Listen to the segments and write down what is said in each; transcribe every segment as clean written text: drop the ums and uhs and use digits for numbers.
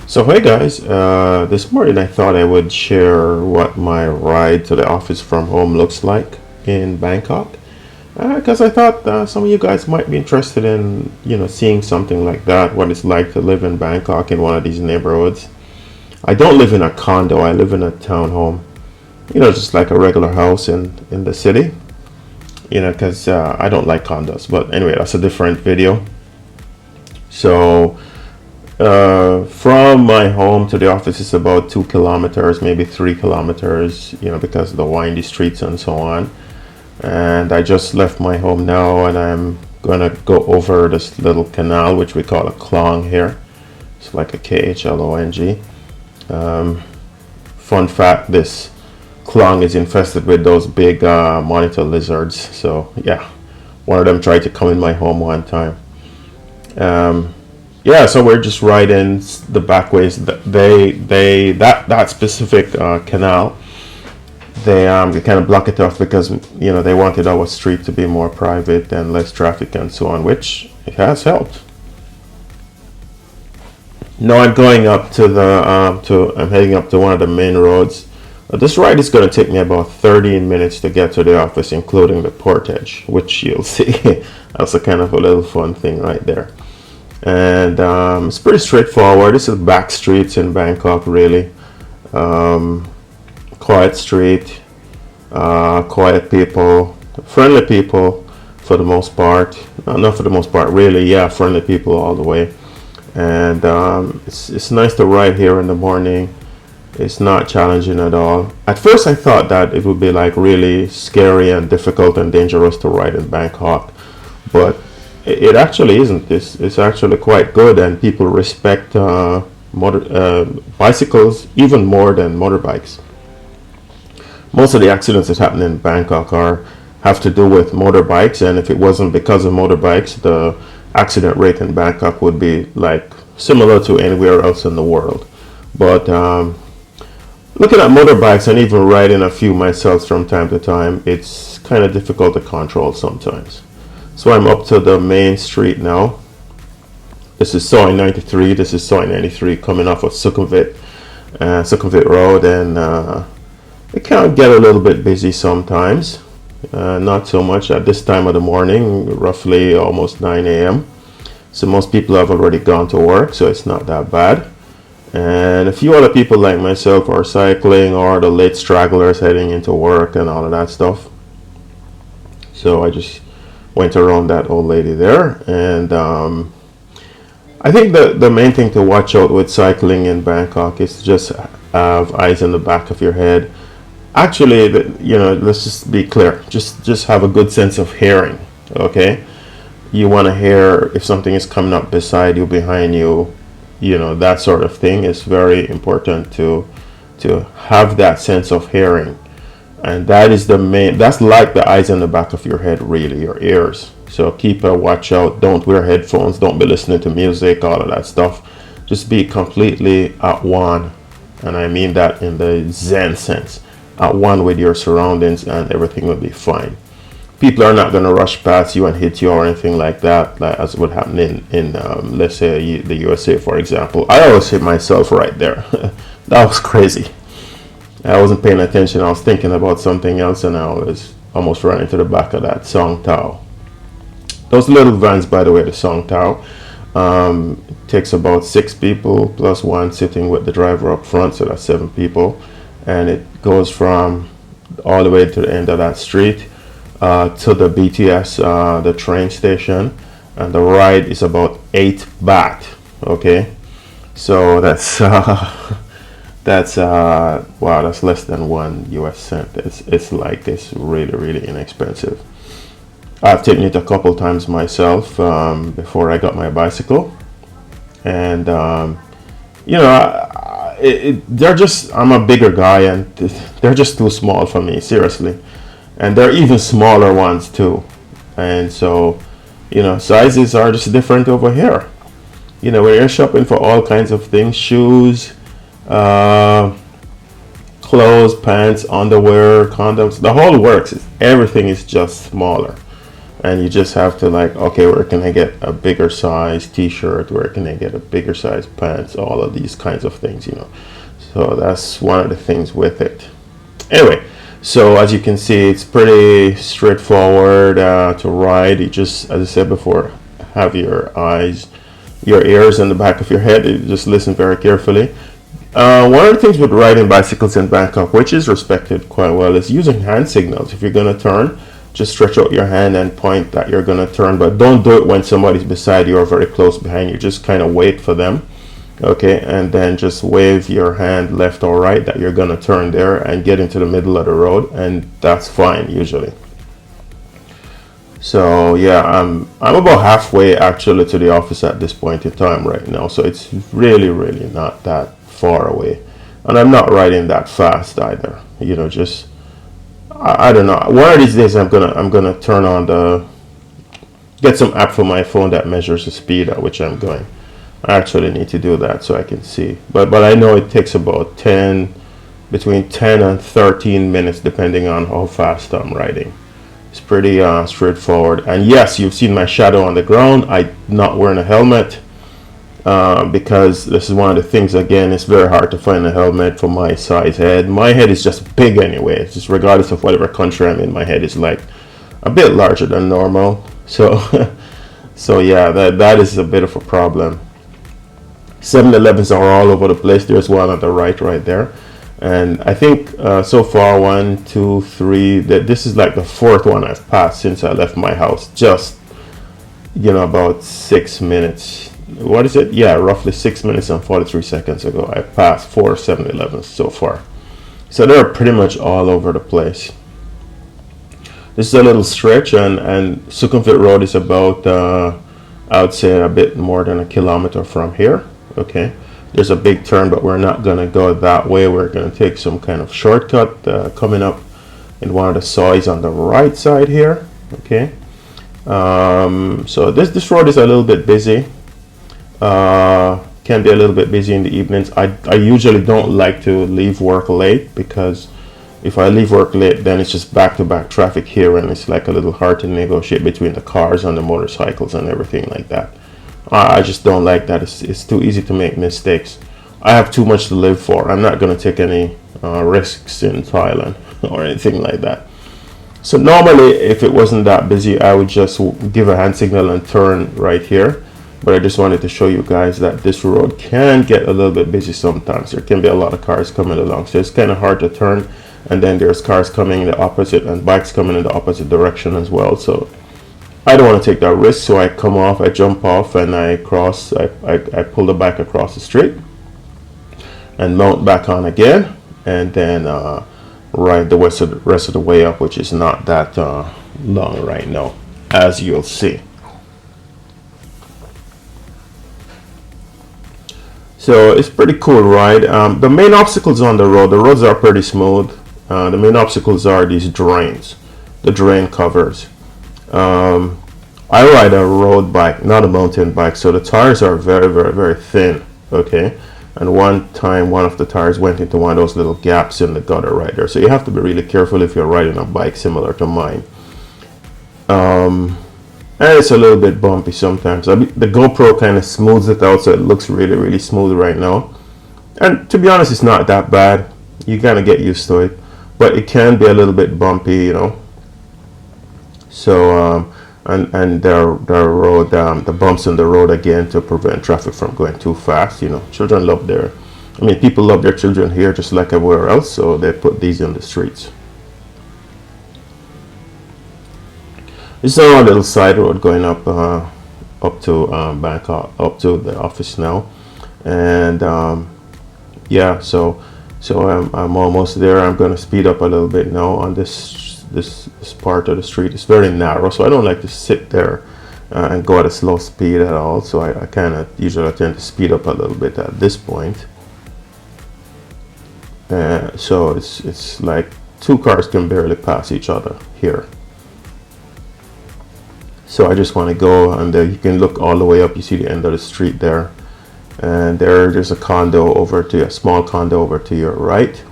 So hey guys, this morning I thought I would share what my ride to the office from home looks like in Bangkok. Because I thought some of you guys might be interested in, seeing something like that, what it's like to live in Bangkok in one of these neighborhoods. I don't live in a condo, I live in a townhome, just like a regular house in the city, because I don't like condos. But anyway, that's a different video. So, from my home to the office is about 2 kilometers, maybe 3 kilometers, because of the windy streets and so on. And I just left my home now, and I'm gonna go over this little canal, which we call a klong here. It's like a KHLONG. Fun fact: this klong is infested with those big monitor lizards. So yeah, one of them tried to come in my home one time. Yeah, so we're just riding the back ways. That specific canal, they kind of block it off because they wanted our street to be more private and less traffic and so on, which it has helped. Now I'm going up to I'm heading up to one of the main roads. This ride is going to take me about 13 minutes to get to the office, including the portage, which you'll see. That's a kind of a little fun thing right there. And it's pretty straightforward. This is back streets in Bangkok, really. Quiet street, quiet people, friendly people for the most part. Not for the most part, really. Yeah, friendly people all the way. And it's nice to ride here in the morning. It's not challenging at all. At first I thought that it would be like really scary and difficult and dangerous to ride in Bangkok, but it actually isn't. It's actually quite good, and people respect bicycles even more than motorbikes. Most of the accidents that happen in Bangkok have to do with motorbikes, and if it wasn't because of motorbikes, the accident rate in Bangkok would be like similar to anywhere else in the world. But looking at motorbikes and even riding a few myself from time to time, it's kind of difficult to control sometimes. So I'm up to the main street now. This is Soi 93. This is Soi 93 coming off of Sukhumvit Road, and it can get a little bit busy sometimes. Not so much at this time of the morning, roughly almost 9 a.m. So most people have already gone to work, so it's not that bad. And a few other people like myself are cycling, or the late stragglers heading into work and all of that stuff. So I just went around that old lady there, and I think the main thing to watch out with cycling in Bangkok is to just have eyes in the back of your head. Actually, let's just be clear. Just have a good sense of hearing. Okay, you want to hear if something is coming up beside you, behind you, that sort of thing is very important to have that sense of hearing. And that is that's like the eyes in the back of your head, really, your ears. So keep a watch out. Don't wear headphones. Don't be listening to music, all of that stuff. Just be completely at one. And I mean that in the Zen sense. At one with your surroundings, and everything will be fine. People are not going to rush past you and hit you or anything like that, like as would happen in let's say the USA, for example. I always hit myself right there. That was crazy. I wasn't paying attention. I was thinking about something else, and I was almost ran into the back of that Song Tao. Those little vans, by the way, the Song Tao, it takes about 6 people plus one sitting with the driver up front, so that's 7 people, and it goes from all the way to the end of that street to the BTS, the train station, and the ride is about 8 baht. Okay, so that's wow, that's less than 1 US cent. It's really inexpensive. I've taken it a couple times myself before I got my bicycle, and I'm a bigger guy, and they're just too small for me, seriously. And they're even smaller ones too, and so sizes are just different over here. When you're shopping for all kinds of things, shoes, clothes, pants, underwear, condoms, the whole works. Everything is just smaller. and you just have to like, okay, where can I get a bigger size t-shirt, where can I get a bigger size pants, all of these kinds of things, you know. So that's one of the things with it. Anyway, so as you can see, it's pretty straightforward to ride. You just, as I said before, have your ears in the back of your head. You just listen very carefully. One of the things with riding bicycles in Bangkok, which is respected quite well, is using hand signals. If you're going to turn, just stretch out your hand and point that you're going to turn, but don't do it when somebody's beside you or very close behind you. Just kind of wait for them, okay, and then just wave your hand left or right that you're going to turn there and get into the middle of the road, and that's fine usually. So yeah, I'm about halfway actually to the office at this point in time right now, so it's really not that far away, and I'm not riding that fast either, you know. Just I don't know, one of these days I'm gonna turn on get some app for my phone that measures the speed at which I'm going. I actually need to do that so I can see, but I know it takes about between 10 and 13 minutes depending on how fast I'm riding. It's pretty straightforward. And yes, you've seen my shadow on the ground. I'm not wearing a helmet because this is one of the things, again, it's very hard to find a helmet for my size head. My head is just big anyway. It's just regardless of whatever country I'm in, my head is like a bit larger than normal. So so yeah, that is a bit of a problem. 7-Elevens are all over the place. There's one on the right there. And I think so far 1, 2, 3, this is like the fourth one I've passed since I left my house, just, you know, about 6 minutes. What is it? Yeah, roughly 6 minutes and 43 seconds ago I passed 4 7-Elevens so far. So they're pretty much all over the place. This is a little stretch, and Sukhumvit Road is about I would say a bit more than a kilometer from here. Okay, there's a big turn, but we're not going to go that way. We're going to take some kind of shortcut coming up in one of the sois on the right side here. Okay, so this road is a little bit busy. Can be a little bit busy in the evenings. I usually don't like to leave work late, because if I leave work late, then it's just back-to-back traffic here, and it's like a little hard to negotiate between the cars and the motorcycles and everything like that. I just don't like that. It's too easy to make mistakes. I have too much to live for. I'm not going to take any risks in Thailand or anything like that. So normally, if it wasn't that busy, I would just give a hand signal and turn right here. But I just wanted to show you guys that this road can get a little bit busy sometimes. There can be a lot of cars coming along, so it's kind of hard to turn. And then there's cars coming in the opposite and bikes coming in the opposite direction as well. So I don't want to take that risk, so I come off, I jump off, and I cross. I pull the bike across the street and mount back on again, and then ride the rest of the way up, which is not that long right now, as you'll see. So it's pretty cool ride. The main obstacles on the roads are pretty smooth. The main obstacles are these drains, the drain covers. I ride a road bike, not a mountain bike, so the tires are very thin. Okay, and one time one of the tires went into one of those little gaps in the gutter right there, so you have to be really careful if you're riding a bike similar to mine. And it's a little bit bumpy sometimes. The GoPro kind of smooths it out, so it looks really smooth right now, and to be honest, it's not that bad. You kind of get used to it, but it can be a little bit bumpy, you know. So and the road, the bumps in the road, again, to prevent traffic from going too fast. You know, children love people love their children here just like everywhere else, so they put these in the streets. This is a little side road going up to Bangkok, up to the office now, and yeah, so I'm almost there. I'm going to speed up a little bit now on this part of the street. It's very narrow, so I don't like to sit there and go at a slow speed at all. So I kind of usually tend to speed up a little bit at this point. So it's like two cars can barely pass each other here. So I just want to go, and you can look all the way up. You see the end of the street there, and there's a small condo over to your right.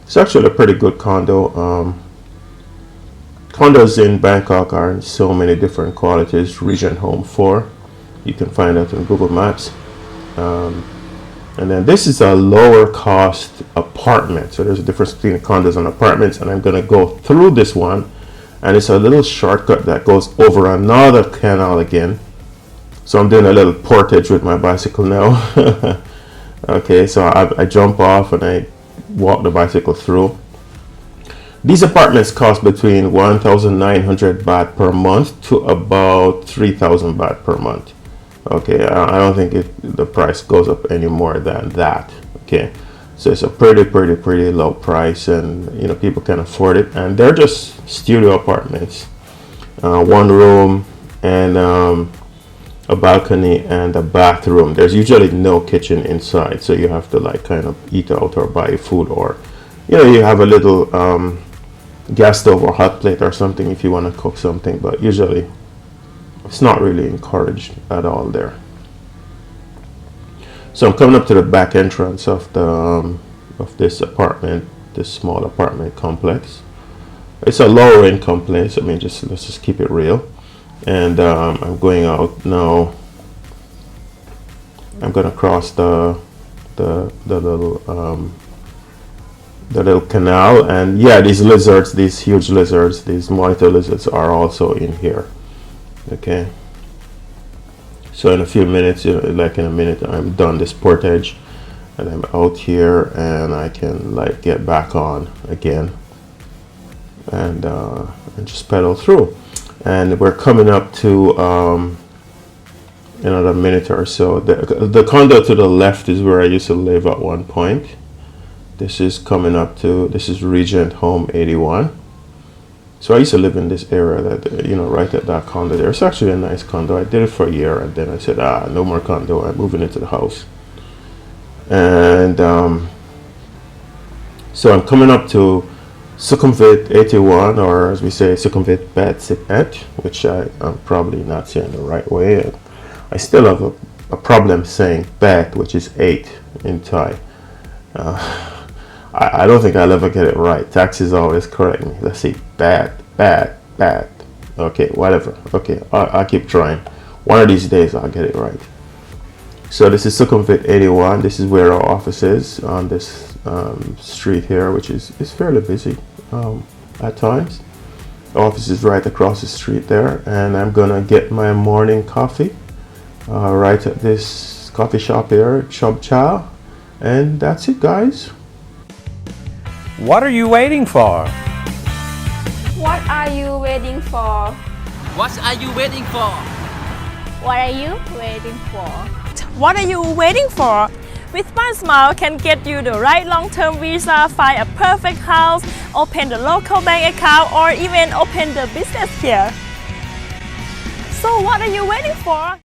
It's actually a pretty good condo. Condos in Bangkok are in so many different qualities. Regent Home 4, you can find that on Google Maps. And then this is a lower cost apartment. So there's a difference between condos and apartments, and I'm going to go through this one. And it's a little shortcut that goes over another canal again. So I'm doing a little portage with my bicycle now. Okay, so I jump off and I walk the bicycle through. These apartments cost between 1,900 baht per month to about 3,000 baht per month. Okay, I don't think the price goes up any more than that. Okay, so it's a pretty low price, and you know, people can afford it, and they're just studio apartments, one room and a balcony and a bathroom. There's usually no kitchen inside, so you have to like kind of eat out or buy food, or you know, you have a little gas stove or hot plate or something if you want to cook something, but usually it's not really encouraged at all there. So I'm coming up to the back entrance of the of this apartment, this small apartment complex. It's a lower income place. I mean, let's just keep it real. And I'm going out now. I'm gonna cross the little canal, and yeah, these lizards, these huge lizards, these monitor lizards are also in here. Okay, so in a few minutes, like in a minute, I'm done this portage and I'm out here, and I can like get back on again and just pedal through. And we're coming up to another minute or so. The condo to the left is where I used to live at one point. This is coming up to, this is Regent Home 81. So I used to live in this area that, you know, right at that condo there. It's actually a nice condo. I did it for a year, and then I said, no more condo. I'm moving into the house. And so I'm coming up to Sukhumvit 81, or as we say, Sukhumvit Bet Sit, which I'm probably not saying the right way. I still have a problem saying Bet, which is 8 in Thai. I don't think I'll ever get it right. Taxis always correct me. Let's see, bad. Okay, whatever. Okay, I'll keep trying. One of these days I'll get it right. So this is Sukhumvit 81. This is where our office is on this street here, which is fairly busy at times. The office is right across the street there, and I'm gonna get my morning coffee right at this coffee shop here, Chub Chow, and that's it, guys. What are you waiting for? What are you waiting for? What are you waiting for? What are you waiting for? What are you waiting for? With One Smile can get you the right long-term visa, find a perfect house, open the local bank account, or even open the business here. So what are you waiting for?